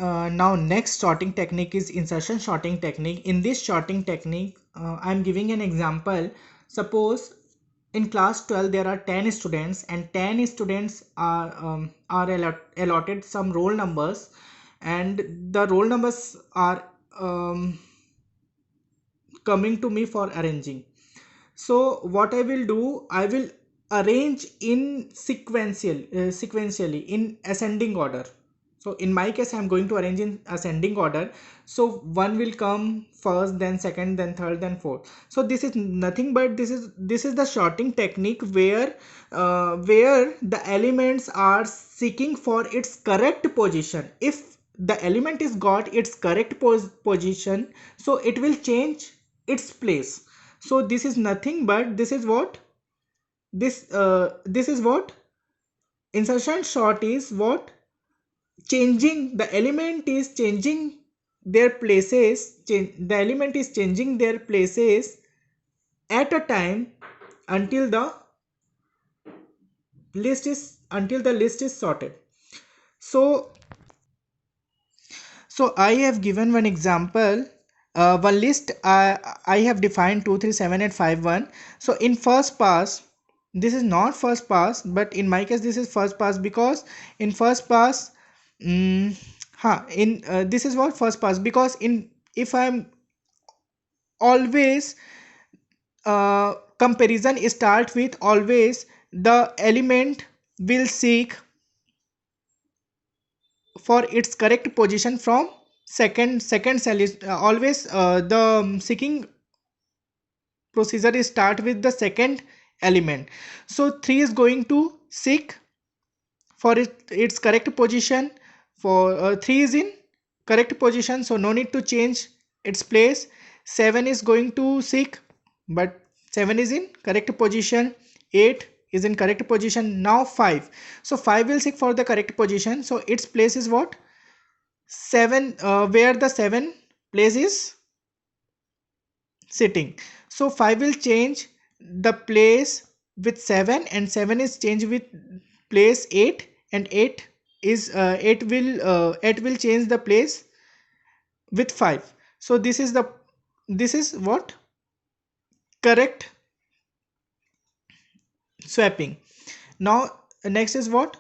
Now next sorting technique is insertion sorting technique. In this sorting technique, I'm giving an example. Suppose in class 12 there are 10 students and 10 students are allotted some roll numbers, and the roll numbers are coming to me for arranging. So what I will do, I will arrange in sequentially in ascending order. So in my case I'm going to arrange in ascending order. So one will come first, then second, then third, then fourth. So this is nothing but this is the sorting technique where the elements are seeking for its correct position. If the element is got its correct position, so it will change its place. So this is nothing but this is what insertion sort is. What changing the element is changing their places, the element is changing their places at a time until the list is sorted. So I have given one example. One list I have defined 23781. So in first pass, this is not first pass, but in my case this is first pass, because in first pass, this is what first pass, because in if I'm always comparison start with always, the element will seek for its correct position from second cell is always the seeking procedure is start with the second element. So 3 is going to seek for its correct position. For 3 is in correct position, so no need to change its place. 7 is going to seek, but 7 is in correct position. 8 is in correct position. Now 5, so 5 will seek for the correct position, so its place is what 7, where the 7 place is sitting. So 5 will change the place with 7, and 7 is changed with place 8, and 8 is 8 will change the place with 5. So this is what correct swapping. Now next is what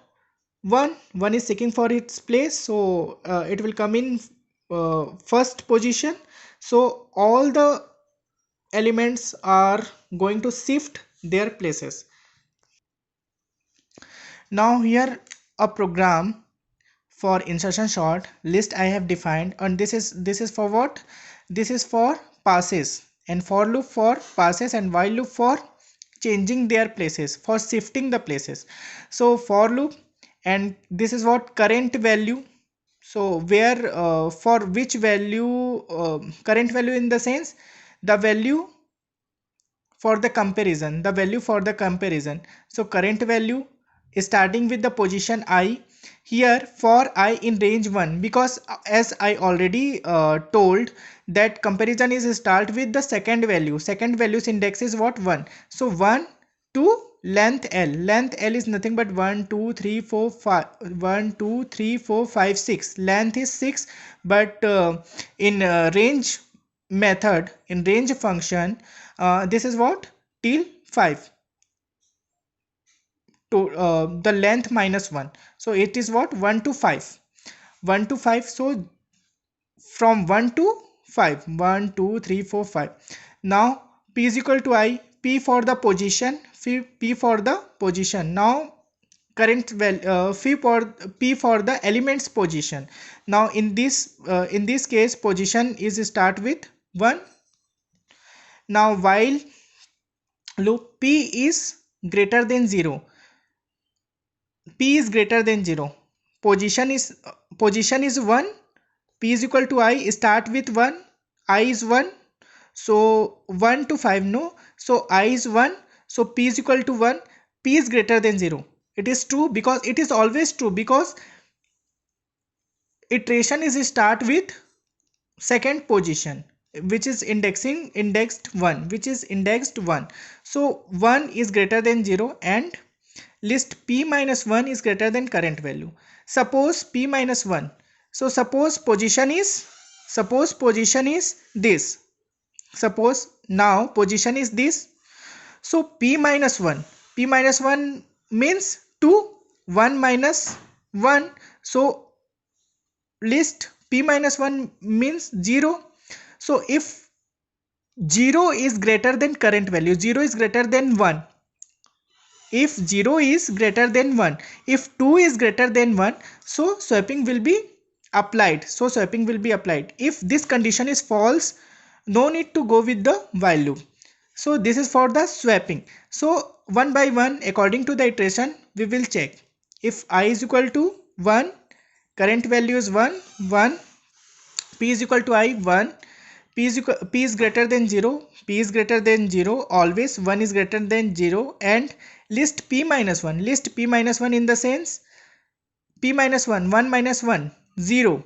1 is seeking for its place, so it will come in first position. So all the elements are going to shift their places. Now here a program for insertion sort list I have defined, and this is for what, this is for passes, and for loop for passes, and while loop for changing their places, for shifting the places. So for loop, and this is what current value. So where for which value, current value in the sense the value for the comparison, the value for the comparison. So current value is starting with the position I. Here for I in range 1, because as I already told that comparison is start with the second value. Second value's index is what 1. So 1 to length L. Length L is nothing but 1 2 3 4 5, 1 2 3 4 5 6. Length is 6, but in range method, in range function, this is what till 5 to the length minus 1. So it is what 1 to 5, 1 to 5. So from 1 to 5, 1 2 3 4 5. Now p is equal to I, p for the position, p for the position. Now current value, p for the elements position. Now in this case position is start with 1. Now while loop p is greater than 0, p is greater than 0, position is 1, p is equal to I, start with 1, I is 1. So 1 to 5, no, so I is 1, so p is equal to 1, p is greater than 0. It is true, because it is always true, because iteration is start with second position, which is indexed 1, which is indexed 1. So 1 is greater than 0, and list p minus 1 is greater than current value. Suppose p minus 1, So suppose position is this. Suppose now position is this. So p minus 1, p minus 1 means 2, 1 minus 1. So list p minus 1 means 0. So if 0 is greater than current value, 0 is greater than 1, if 0 is greater than 1, if 2 is greater than 1, so swapping will be applied. So swapping will be applied. If this condition is false, no need to go with the while loop. So this is for the swapping. So one by one, according to the iteration, we will check. If I is equal to 1, current value is 1, 1, p is equal to I, 1, p is greater than 0, p is greater than 0, always 1 is greater than 0, and list p minus 1, list p minus 1 in the sense p minus 1, 1 minus 1, 0,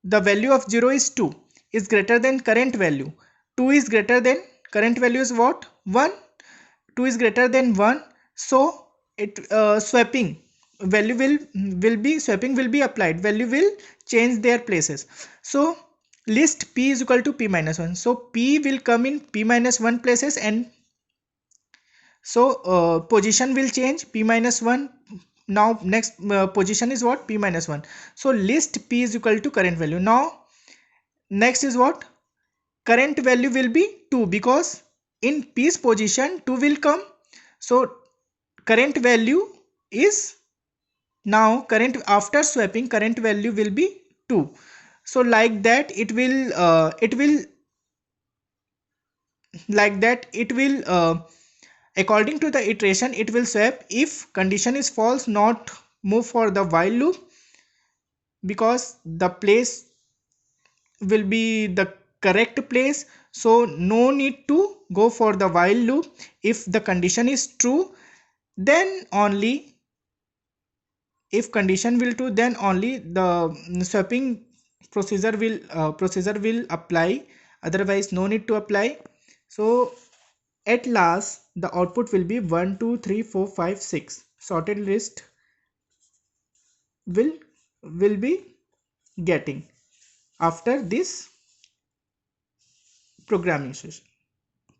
the value of 0 is 2, is greater than current value, 2 is greater than current value is what, 1, 2 is greater than 1. So it swapping value will be, swapping will be applied, value will change their places. So list p is equal to p minus 1, so p will come in p minus 1 places, and so position will change p minus 1. Now next position is what, p minus 1. So list p is equal to current value. Now next is what, current value will be 2, because in p's position 2 will come. So current value is, now current after swapping current value will be 2. So like that it will like that it will according to the iteration it will swap. If condition is false, not move for the while loop, because the place will be the correct place. So no need to go for the while loop. If the condition is true, then only, if condition will true, then only the swapping procedure will apply, otherwise no need to apply. So at last the output will be 1 2 3 4 5 6 sorted list will be getting after this programming session.